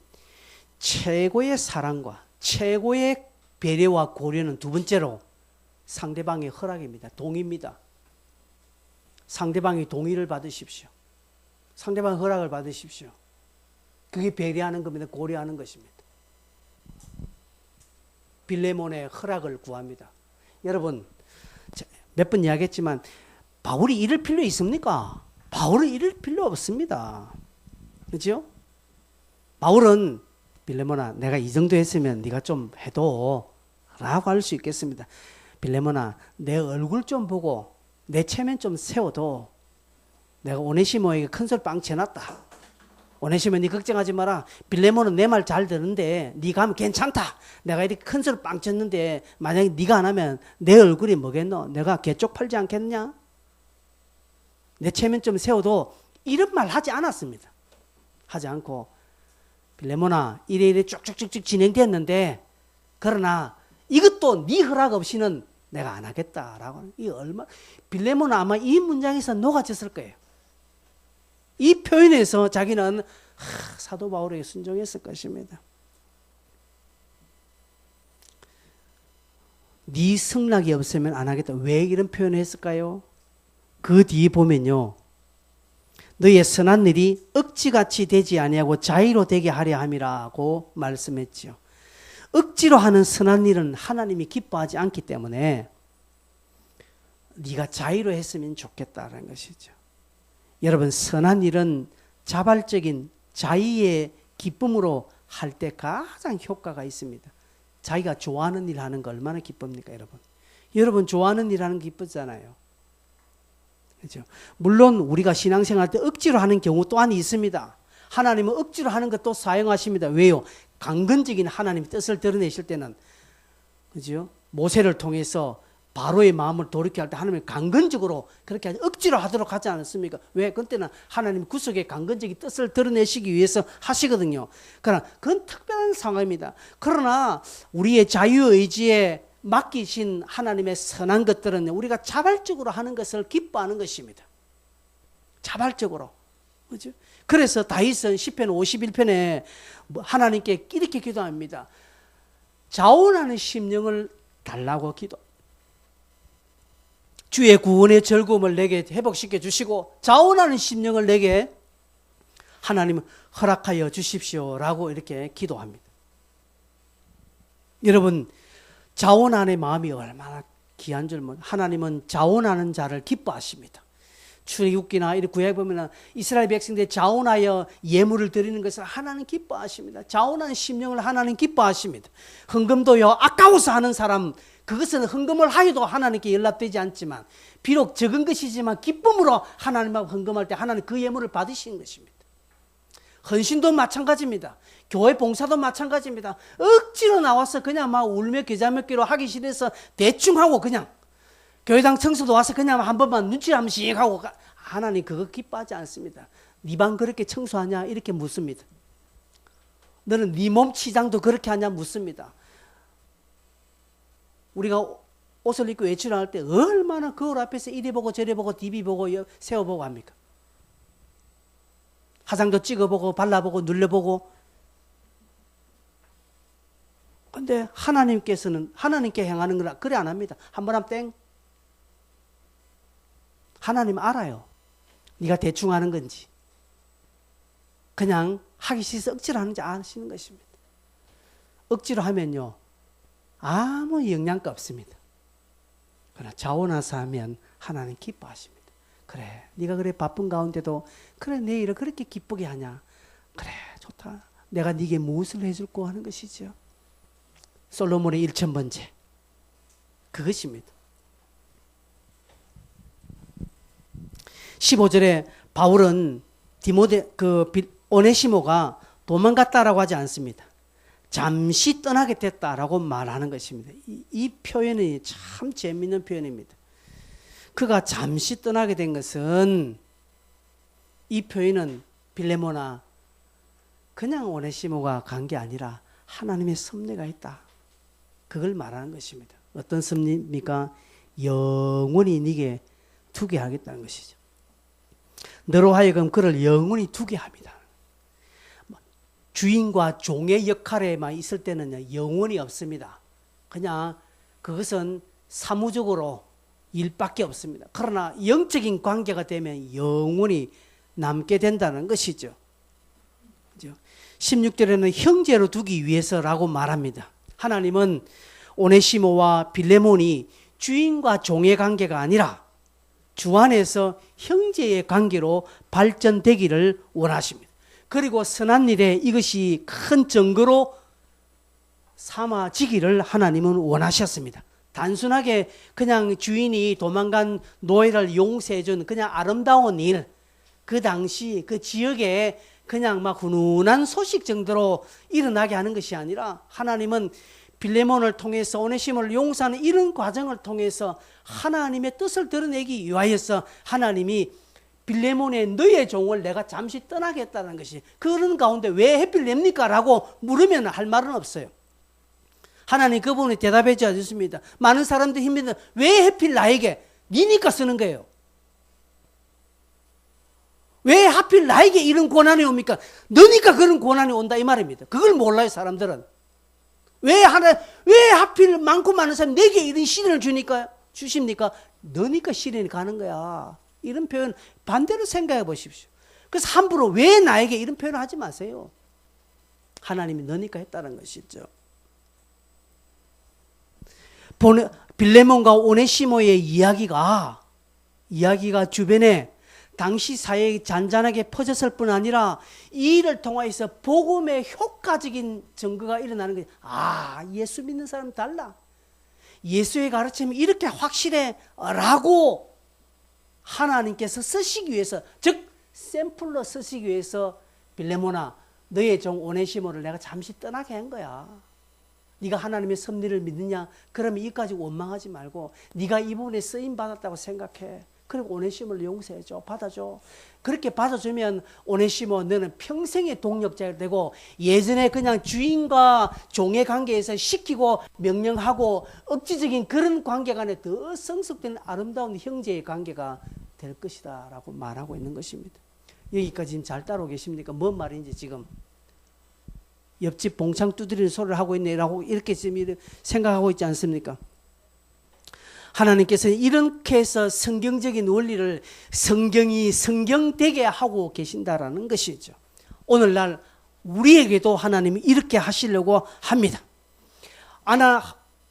최고의 사랑과 최고의 배려와 고려는 두 번째로 상대방의 허락입니다. 동의입니다. 상대방의 동의를 받으십시오. 상대방의 허락을 받으십시오. 그게 배려하는 겁니다. 고려하는 것입니다. 빌레몬의 허락을 구합니다. 여러분, 몇 번 이야기했지만 바울이 이럴 필요 있습니까? 바울은 이럴 필요 없습니다. 그렇죠? 바울은 빌레몬아, 내가 이 정도 했으면 네가 좀 해도 라고 할 수 있겠습니다. 빌레몬아, 내 얼굴 좀 보고 내 체면 좀 세워도 내가 오네시모에게 큰 소리 빵 쳐놨다. 오네시모 네 걱정하지 마라. 빌레몬은 내 말 잘 듣는데 네가 하면 괜찮다. 내가 이렇게 큰 소리 빵 쳤는데 만약에 네가 안 하면 내 얼굴이 뭐겠노? 내가 개 쪽팔지 않겠냐? 내 체면 좀 세워도 이런 말 하지 않았습니다. 하지 않고 빌레몬아, 이래 쭉쭉쭉쭉 진행됐는데 그러나 이것도 네 허락 없이는 내가 안 하겠다라고. 이 빌레몬은 아마 이 문장에서 녹아졌을 거예요. 이 표현에서 자기는 사도 바울에게 순종했을 것입니다. 네 승낙이 없으면 안 하겠다. 왜 이런 표현을 했을까요? 그 뒤에 보면요. 너의 선한 일이 억지같이 되지 아니하고 자의로 되게 하려 함이라고 말씀했죠. 억지로 하는 선한 일은 하나님이 기뻐하지 않기 때문에 네가 자의로 했으면 좋겠다는 것이죠. 여러분, 선한 일은 자발적인 자의의 기쁨으로 할 때 가장 효과가 있습니다. 자기가 좋아하는 일 하는 거 얼마나 기쁩니까, 여러분? 여러분 좋아하는 일 하는 거 기쁘잖아요. 그렇죠? 물론 우리가 신앙생활 때 억지로 하는 경우 또한 있습니다. 하나님은 억지로 하는 것도 사용하십니다. 왜요? 강건적인 하나님의 뜻을 드러내실 때는, 그죠? 모세를 통해서 바로의 마음을 돌이켜 할 때 하나님이 강건적으로 그렇게 억지로 하도록 하지 않았습니까? 왜? 그때는 하나님 구속의 강건적인 뜻을 드러내시기 위해서 하시거든요. 그러나 그건 특별한 상황입니다. 그러나 우리의 자유의지에 맡기신 하나님의 선한 것들은 우리가 자발적으로 하는 것을 기뻐하는 것입니다. 자발적으로. 그죠? 그래서 다윗은 시편 51편에 하나님께 이렇게 기도합니다. 자원하는 심령을 달라고 기도. 주의 구원의 즐거움을 내게 회복시켜 주시고 자원하는 심령을 내게 하나님은 허락하여 주십시오라고 이렇게 기도합니다. 여러분, 자원하는 마음이 얼마나 귀한 줄 모르는, 하나님은 자원하는 자를 기뻐하십니다. 출애굽기나 이렇게 구약에 보면 이스라엘 백성들이 자원하여 예물을 드리는 것을 하나님 기뻐하십니다. 자원하는 심령을 하나님 기뻐하십니다. 헌금도요, 아까워서 하는 사람, 그것은 헌금을 하여도 하나님께 연락되지 않지만 비록 적은 것이지만 기쁨으로 하나님하고 헌금할 때 하나님 그 예물을 받으시는 것입니다. 헌신도 마찬가지입니다. 교회 봉사도 마찬가지입니다. 억지로 나와서 그냥 막 울며 겨자 먹기로 하기 싫어서 대충 하고 그냥 교회당 청소도 와서 그냥 한 번만 눈치 한 번씩 하고, 하나님 그거 기뻐하지 않습니다. 네 방 그렇게 청소하냐 이렇게 묻습니다. 너는 네 몸 치장도 그렇게 하냐 묻습니다. 우리가 옷을 입고 외출을 할 때 얼마나 거울 앞에서 이리 보고 저리 보고 디비 보고 세워보고 합니까? 화장도 찍어보고 발라보고 눌러보고. 근데 하나님께서는 하나님께 행하는 거라 그래 안 합니다. 한 번 하면 땡. 하나님 알아요. 네가 대충 하는 건지 그냥 하기 싫어서 억지로 하는지 아시는 것입니다. 억지로 하면요 아무 영향가 없습니다. 그러나 자원해서 하면 하나님 기뻐하십니다. 그래, 네가 그래 바쁜 가운데도 그래 내 일을 그렇게 기쁘게 하냐. 그래, 좋다. 내가 네게 무엇을 해줄고 하는 것이죠. 솔로몬의 1000번째 그것입니다. 15절에 바울은 오네시모가 도망갔다라고 하지 않습니다. 잠시 떠나게 됐다라고 말하는 것입니다. 이 표현이 참 재미있는 표현입니다. 그가 잠시 떠나게 된 것은, 이 표현은 빌레모나 그냥 오네시모가 간 게 아니라 하나님의 섭리가 있다. 그걸 말하는 것입니다. 어떤 섭리입니까? 영원히 네게 두게 하겠다는 것이죠. 너로 하여금 그를 영원히 두게 합니다. 주인과 종의 역할에만 있을 때는 영원히 없습니다. 그냥 그것은 사무적으로 일밖에 없습니다. 그러나 영적인 관계가 되면 영원히 남게 된다는 것이죠. 16절에는 형제로 두기 위해서라고 말합니다. 하나님은 오네시모와 빌레몬이 주인과 종의 관계가 아니라 주 안에서 형제의 관계로 발전되기를 원하십니다. 그리고 선한 일에 이것이 큰 증거로 삼아지기를 하나님은 원하셨습니다. 단순하게 그냥 주인이 도망간 노예를 용서해준 그냥 아름다운 일, 그 당시 그 지역에 그냥 막 훈훈한 소식 정도로 일어나게 하는 것이 아니라, 하나님은 빌레몬을 통해서 오네시모를 용서하는 이런 과정을 통해서 하나님의 뜻을 드러내기 위하여서 하나님이 빌레몬의 너의 종을 내가 잠시 떠나게 했다는 것이, 그런 가운데 왜 하필 냅니까? 라고 물으면 할 말은 없어요. 하나님 그 부분에 대답해 주지 않습니다. 많은 사람들이 힘든데 왜 하필 나에게? 니니까 쓰는 거예요. 왜 하필 나에게 이런 고난이 옵니까? 너니까 그런 고난이 온다 이 말입니다. 그걸 몰라요 사람들은. 왜 하필 많고 많은 사람이 내게 이런 시련을 주십니까? 너니까 시련이 가는 거야. 이런 표현 반대로 생각해 보십시오. 그래서 함부로 왜 나에게 이런 표현을 하지 마세요. 하나님이 너니까 했다는 것이죠. 빌레몬과 오네시모의 이야기가 주변에 당시 사회에 잔잔하게 퍼졌을 뿐 아니라 이 일을 통해서 복음의 효과적인 증거가 일어나는 거예요. 아, 예수 믿는 사람 달라. 예수의 가르침이 이렇게 확실해 라고 하나님께서 쓰시기 위해서, 즉 샘플로 쓰시기 위해서 빌레몬아, 너의 종 오네시모를 내가 잠시 떠나게 한 거야. 네가 하나님의 섭리를 믿느냐? 그러면 이까지 원망하지 말고 네가 이 부분에 쓰임받았다고 생각해. 그리고 오네시모를 용서해줘. 받아줘. 그렇게 받아주면 오네시모 너는 평생의 동력자가 되고, 예전에 그냥 주인과 종의 관계에서 시키고 명령하고 억지적인 그런 관계가 아니라 더 성숙된 아름다운 형제의 관계가 될 것이다 라고 말하고 있는 것입니다. 여기까지 지금 잘 따라오고 계십니까? 뭔 말인지 지금 옆집 봉창 두드리는 소리를 하고 있네라고 이렇게 지금 생각하고 있지 않습니까? 하나님께서 이렇게 해서 성경적인 원리를 성경이 성경되게 하고 계신다라는 것이죠. 오늘날 우리에게도 하나님이 이렇게 하시려고 합니다.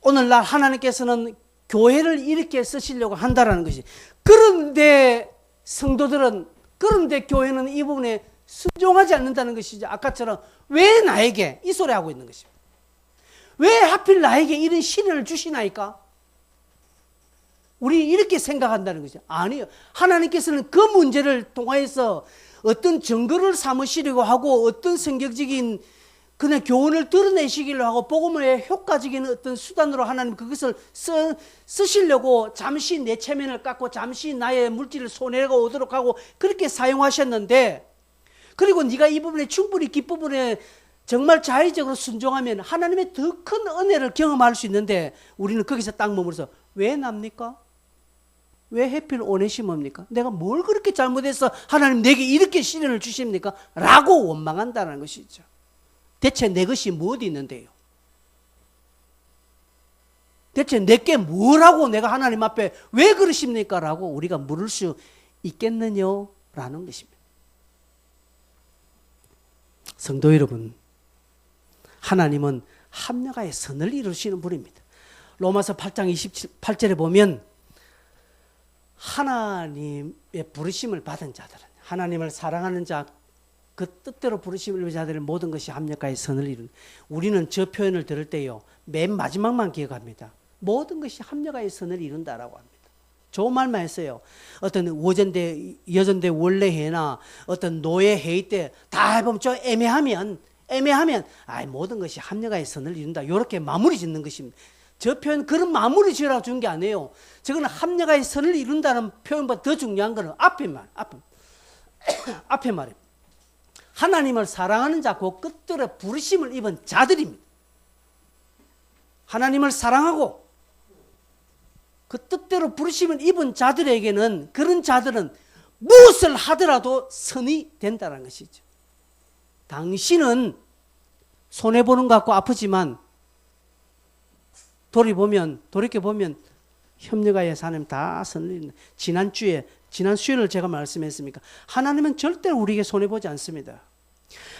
오늘날 하나님께서는 교회를 이렇게 쓰시려고 한다라는 것이. 그런데 성도들은, 그런데 교회는 이 부분에 순종하지 않는다는 것이죠. 아까처럼 왜 나에게 이 소리 하고 있는 것입니다. 왜 하필 나에게 이런 시련을 주시나이까? 우리 이렇게 생각한다는 거죠. 아니요. 하나님께서는 그 문제를 통해서 어떤 증거를 삼으시려고 하고 어떤 성경적인 그냥 교훈을 드러내시기로 하고 복음의 효과적인 어떤 수단으로 하나님 그것을 쓰시려고 잠시 내 체면을 깎고 잠시 나의 물질을 손해가 오도록 하고 그렇게 사용하셨는데, 그리고 네가 이 부분에 충분히 뒷부분에 정말 자의적으로 순종하면 하나님의 더 큰 은혜를 경험할 수 있는데 우리는 거기서 딱 머물러서 왜 납니까? 왜 해필 오네시모입니까? 내가 뭘 그렇게 잘못해서 하나님 내게 이렇게 시련을 주십니까? 라고 원망한다는 것이죠. 대체 내 것이 무엇이 있는데요? 대체 내게 뭘 하고 내가 하나님 앞에 왜 그러십니까? 라고 우리가 물을 수 있겠느냐? 라는 것입니다. 성도 여러분, 하나님은 합력하여 선을 이루시는 분입니다. 로마서 8장 28절에 보면 하나님의 부르심을 받은 자들은, 하나님을 사랑하는 자, 그 뜻대로 부르심을 입은 자들은 모든 것이 합력하여 선을 이룬다. 우리는 저 표현을 들을 때요, 맨 마지막만 기억합니다. 모든 것이 합력하여 선을 이룬다라고 합니다. 좋은 말만 했어요. 어떤 오전대, 여전대 원래회나 어떤 노예회의 때 다 해보면 좀 애매하면 모든 것이 합력하여 선을 이룬다. 이렇게 마무리 짓는 것입니다. 저 표현 그런 마무리 지으라고 준 게 아니에요. 저거는 합력하여 선을 이룬다는 표현보다 더 중요한 거는 앞에 말입니다. 하나님을 사랑하는 자, 그 끝들의 부르심을 입은 자들입니다. 하나님을 사랑하고 그 뜻대로 부르심을 입은 자들에게는, 그런 자들은 무엇을 하더라도 선이 된다는 것이죠. 당신은 손해보는 것 같고 아프지만 돌이켜보면 협력하여 하나님 다 선을 이룬다. 지난 수요일 제가 말씀했습니까? 하나님은 절대로 우리에게 손해보지 않습니다.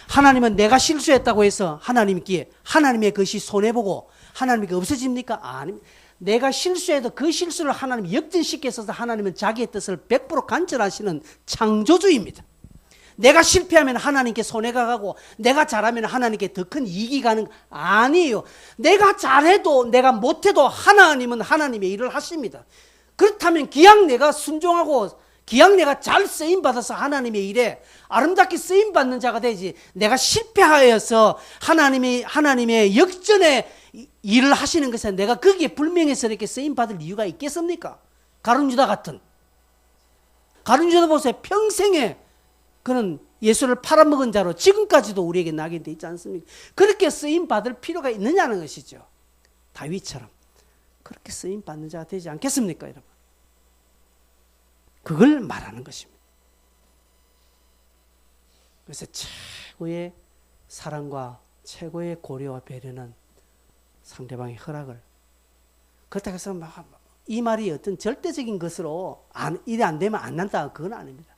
하나님은 내가 실수했다고 해서 하나님께 하나님의 것이 손해보고 하나님께 없어집니까? 아닙니다. 내가 실수해도 그 실수를 하나님이 역전시켜서 하나님은 자기의 뜻을 100% 간절하시는 창조주입니다. 내가 실패하면 하나님께 손해가 가고 내가 잘하면 하나님께 더 큰 이익이 가는, 아니에요. 내가 잘해도 내가 못해도 하나님은 하나님의 일을 하십니다. 그렇다면 기왕 내가 순종하고 기왕 내가 잘 쓰임받아서 하나님의 일에 아름답게 쓰임받는 자가 되지, 내가 실패하여서 하나님의 역전의 일을 하시는 것에 내가 거기에 불명예스럽게 이렇게 쓰임받을 이유가 있겠습니까? 가룟유다 같은. 가룟유다 보세요. 평생에 그는 예수를 팔아먹은 자로 지금까지도 우리에게 낙인되어 있지 않습니까? 그렇게 쓰임받을 필요가 있느냐는 것이죠. 다윗처럼 그렇게 쓰임받는 자가 되지 않겠습니까, 여러분? 그걸 말하는 것입니다. 그래서 최고의 사랑과 최고의 고려와 배려는 상대방의 허락을, 그렇다고 해서 이 말이 어떤 절대적인 것으로 일이 안 되면 안 난다, 그건 아닙니다.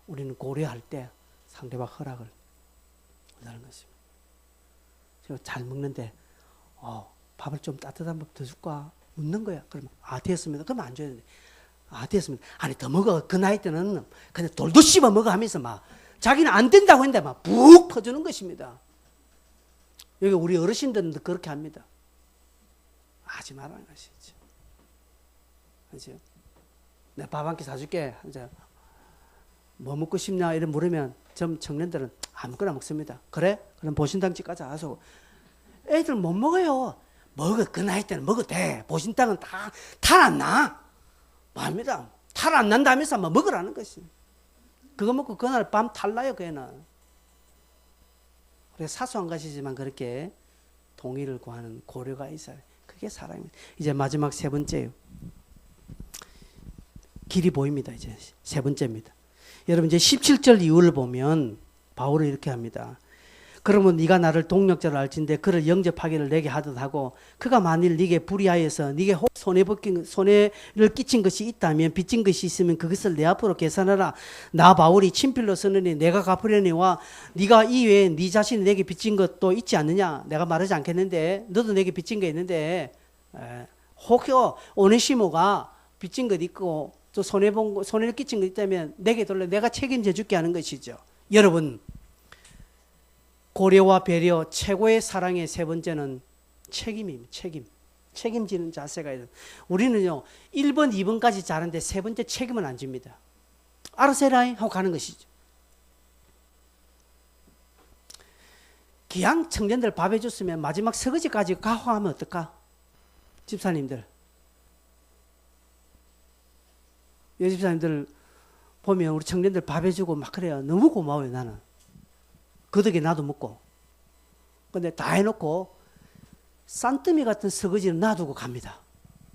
우리는 고려할 때 상대방 허락을 하는 것입니다. 제가 잘 먹는데 밥을 좀 따뜻한 밥 더 줄까? 묻는 거야. 그러면 됐습니다. 그러면 안 줘야 되는데 됐습니다. 아니 더 먹어. 그 나이 때는 그냥 돌도 씹어 먹어 하면서 자기는 안 된다고 했는데 푹 퍼주는 것입니다. 여기 우리 어르신들은 그렇게 합니다. 하지 말라는 것이죠. 그렇죠? 내가 밥 한 끼 사줄게. 이제 뭐 먹고 싶냐 이런 물으면 좀 청년들은 아무거나 먹습니다. 그래? 그럼 보신탕집 가자 하소. 애들 못 먹어요. 먹어. 그 나이 때는 먹어도 돼. 보신탕은 다 탈 안 나. 뭐합니다. 탈 안 난다면서 먹으라는 것이. 그거 먹고 그날 밤 탈나요, 그 애는. 그래서 사소한 것이지만 그렇게 동의를 구하는 고려가 있어요. 그게 사랑입니다. 이제 마지막 세 번째요. 길이 보입니다. 이제 세 번째입니다. 여러분 이제 17절 이후를 보면 바울은 이렇게 합니다. 그러면 네가 나를 동력자로 알진대 그를 영접하기를 내게 하듯 하고 그가 만일 네게 불의하여서 네게 혹 손해를 끼친 것이 있다면 빚진 것이 있으면 그것을 내 앞으로 계산하라. 나 바울이 친필로 쓰느니 내가 갚으려니와 네가 이외에 네 자신이 내게 빚진 것도 있지 않느냐. 내가 말하지 않겠는데 너도 내게 빚진 거 있는데 혹여 오네시모가 빚진 것 있고 또 손해를 끼친 것 있다면 내게 돌려 내가 책임져 줄게 하는 것이죠. 여러분 고려와 배려 최고의 사랑의 세 번째는 책임입니다. 책임지는 자세가 있어요. 우리는요 1번 2번까지 잘하는데 세 번째 책임은 안 집니다. 알아서 해라 하고 가는 것이죠. 기왕 청년들 밥 해줬으면 마지막 설거지까지 가호하면 어떨까? 집사님들 여집사님들 보면 우리 청년들 밥 해주고 막 그래요. 너무 고마워요. 나는 그 덕에 나도 먹고. 근데 다 해놓고 싼뜨미 같은 설거지는 놔두고 갑니다.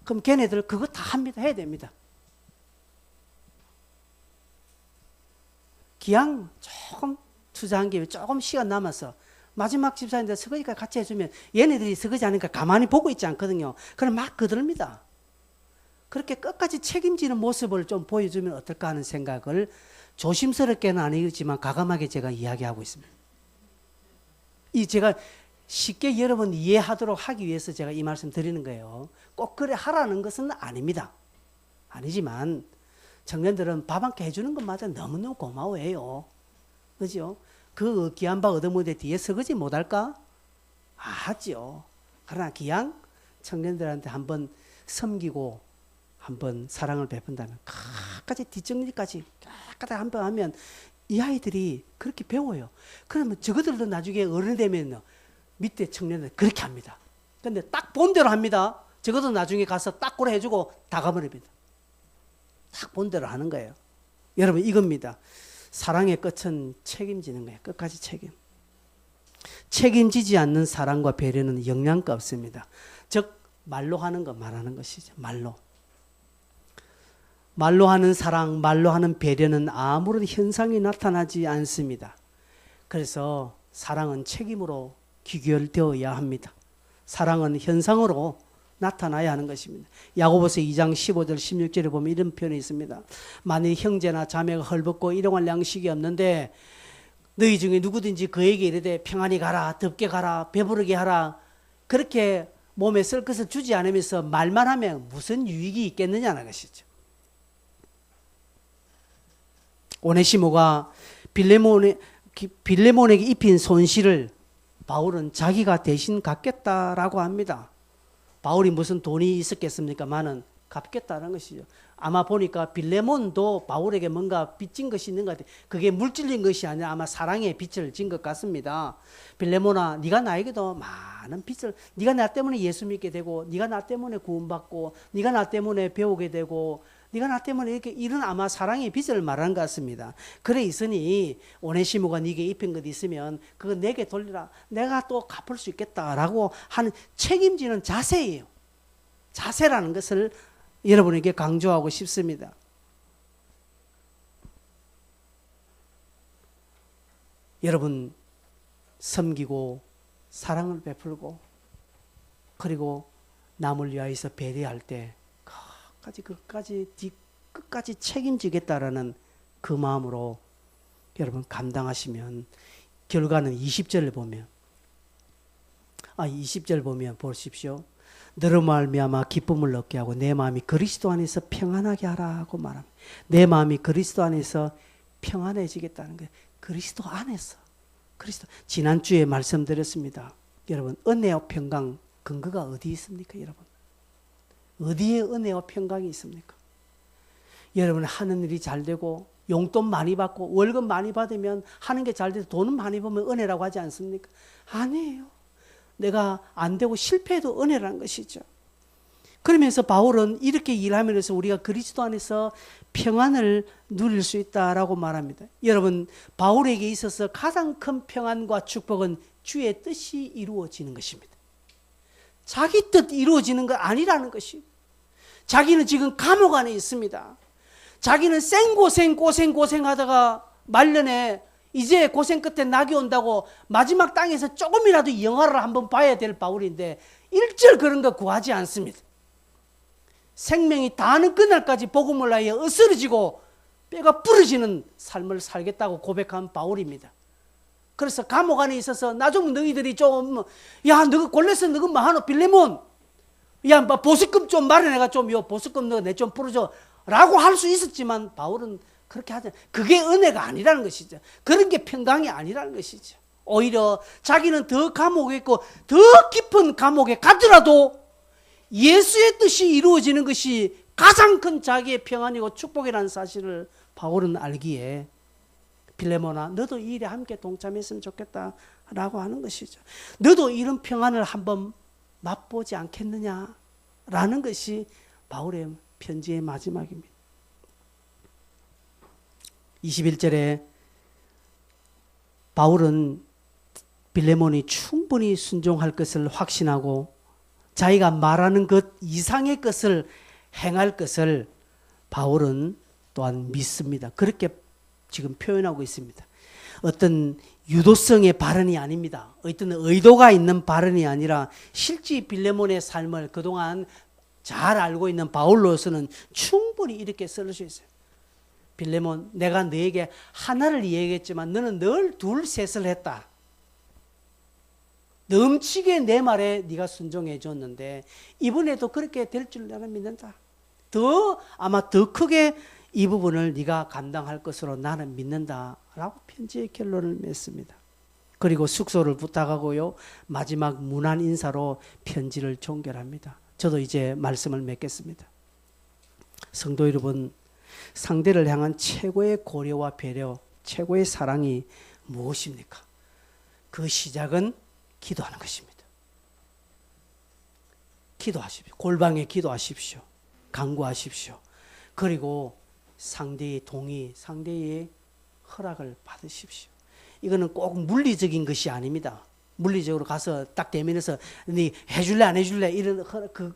그럼 걔네들 그거 다 합니다. 해야 됩니다. 기왕 조금 투자한 김에 조금 시간 남아서 마지막 집사님들 설거지까지 같이 해주면 얘네들이 설거지 하니까 가만히 보고 있지 않거든요. 그럼 막 그들입니다. 그렇게 끝까지 책임지는 모습을 좀 보여주면 어떨까 하는 생각을 조심스럽게는 아니지만 과감하게 제가 이야기하고 있습니다. 이 제가 쉽게 여러분 이해하도록 하기 위해서 제가 이 말씀 드리는 거예요. 꼭 그래 하라는 것은 아닙니다. 아니지만 청년들은 밥 한 끼 해주는 것마다 너무너무 고마워해요. 그죠? 그 귀한 밥 얻어먹을 뒤에 설거지 못할까? 하죠. 그러나 기왕 청년들한테 한번 섬기고 한번 사랑을 베푼다면 끝까지 뒷정리까지 깨끗하게 한번 하면 이 아이들이 그렇게 배워요. 그러면 저것들도 나중에 어른이 되면 밑에 청년들 그렇게 합니다. 근데 딱 본대로 합니다. 저것도 나중에 가서 딱꾸로 해주고 다 가버립니다. 딱 본대로 하는 거예요. 여러분 이겁니다. 사랑의 끝은 책임지는 거예요. 끝까지 책임. 책임지지 않는 사랑과 배려는 영양가 없습니다. 즉 말로 하는 거 말하는 것이죠. 말로 하는 사랑, 말로 하는 배려는 아무런 현상이 나타나지 않습니다. 그래서 사랑은 책임으로 귀결되어야 합니다. 사랑은 현상으로 나타나야 하는 것입니다. 야고보서 2장 15절 16절에 보면 이런 표현이 있습니다. 만일 형제나 자매가 헐벗고 일용할 양식이 없는데 너희 중에 누구든지 그에게 이르되 평안히 가라, 덥게 가라, 배부르게 하라, 그렇게 몸에 쓸 것을 주지 않으면서 말만 하면 무슨 유익이 있겠느냐는 것이죠. 오네시모가 빌레몬에게 입힌 손실을 바울은 자기가 대신 갚겠다라고 합니다. 바울이 무슨 돈이 있었겠습니까? 많은 갚겠다는 것이죠. 아마 보니까 빌레몬도 바울에게 뭔가 빚진 것이 있는 것 같아요. 그게 물질인 것이 아니라 아마 사랑의 빚을 진 것 같습니다. 빌레몬아, 네가 나에게도 많은 빚을, 네가 나 때문에 예수 믿게 되고, 네가 나 때문에 구원받고, 네가 나 때문에 배우게 되고, 네가 나 때문에 이렇게 이런 아마 사랑의 빚을 말하는 것 같습니다. 그래 있으니 오네시모가 네게 입힌 것 있으면 그거 내게 돌리라. 내가 또 갚을 수 있겠다라고 하는 책임지는 자세예요. 자세라는 것을 여러분에게 강조하고 싶습니다. 여러분 섬기고 사랑을 베풀고 그리고 남을 위하여서 배려할 때 끝까지 책임지겠다라는 그 마음으로 여러분 감당하시면 결과는 20절을 보면 20절 보면 보십시오. 너로 말미암아 기쁨을 얻게 하고 내 마음이 그리스도 안에서 평안하게 하라고 말합니다. 내 마음이 그리스도 안에서 평안해지겠다는 거예요. 그리스도 안에서. 지난주에 말씀드렸습니다. 여러분 은혜와 평강 근거가 어디 있습니까? 여러분 어디에 은혜와 평강이 있습니까? 여러분 하는 일이 잘 되고 용돈 많이 받고 월급 많이 받으면 하는 게 잘 돼서 돈은 많이 벌면 은혜라고 하지 않습니까? 아니에요. 내가 안 되고 실패해도 은혜라는 것이죠. 그러면서 바울은 이렇게 일하면서 우리가 그리스도 안에서 평안을 누릴 수 있다라고 말합니다. 여러분 바울에게 있어서 가장 큰 평안과 축복은 주의 뜻이 이루어지는 것입니다. 자기 뜻 이루어지는 거 아니라는 것이. 자기는 지금 감옥 안에 있습니다. 자기는 고생하다가 말년에 이제 고생 끝에 낙이 온다고 마지막 땅에서 조금이라도 영화를 한번 봐야 될 바울인데 일절 그런 거 구하지 않습니다. 생명이 다하는 그날까지 복음을 하여 으스러지고 뼈가 부러지는 삶을 살겠다고 고백한 바울입니다. 그래서 감옥 안에 있어서 나 좀 너희들이 좀, 야, 너가 골래서 너가 뭐 하노? 빌레몬, 야, 보석금 좀 마련해가 좀, 요 보석금 너가 내 좀 풀어줘. 라고 할 수 있었지만 바울은 그렇게 하지 않아요. 그게 은혜가 아니라는 것이죠. 그런 게 평강이 아니라는 것이죠. 오히려 자기는 더 감옥에 있고 더 깊은 감옥에 가더라도 예수의 뜻이 이루어지는 것이 가장 큰 자기의 평안이고 축복이라는 사실을 바울은 알기에 빌레몬아, 너도 이 일에 함께 동참했으면 좋겠다라고 하는 것이죠. 너도 이런 평안을 한번 맛보지 않겠느냐라는 것이 바울의 편지의 마지막입니다. 21절에 바울은 빌레몬이 충분히 순종할 것을 확신하고 자기가 말하는 것 이상의 것을 행할 것을 바울은 또한 믿습니다. 그렇게 지금 표현하고 있습니다. 어떤 유도성의 발언이 아닙니다. 어떤 의도가 있는 발언이 아니라 실제 빌레몬의 삶을 그동안 잘 알고 있는 바울로서는 충분히 이렇게 쓸 수 있어요. 빌레몬, 내가 너에게 하나를 이야기했지만 너는 늘 둘, 셋을 했다. 넘치게 내 말에 네가 순종해 줬는데 이번에도 그렇게 될 줄 나는 믿는다. 아마 더 크게 이 부분을 네가 감당할 것으로 나는 믿는다라고 편지의 결론을 맺습니다. 그리고 숙소를 부탁하고요. 마지막 문안 인사로 편지를 종결합니다. 저도 이제 말씀을 맺겠습니다. 성도 여러분, 상대를 향한 최고의 고려와 배려, 최고의 사랑이 무엇입니까? 그 시작은 기도하는 것입니다. 기도하십시오. 골방에 기도하십시오. 간구하십시오. 그리고 상대의 동의, 상대의 허락을 받으십시오. 이거는 꼭 물리적인 것이 아닙니다. 물리적으로 가서 딱 대면해서 네 해줄래 안 해줄래 이런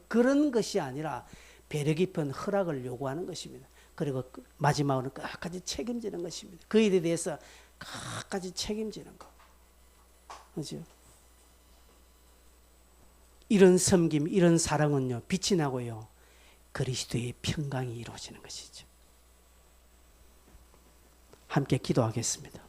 그런 것이 아니라 배려 깊은 허락을 요구하는 것입니다. 그리고 마지막으로 끝까지 책임지는 것입니다. 그 일에 대해서 끝까지 책임지는 거. 그렇죠? 이런 섬김, 이런 사랑은요, 빛이 나고요, 그리스도의 평강이 이루어지는 것이죠. 함께 기도하겠습니다.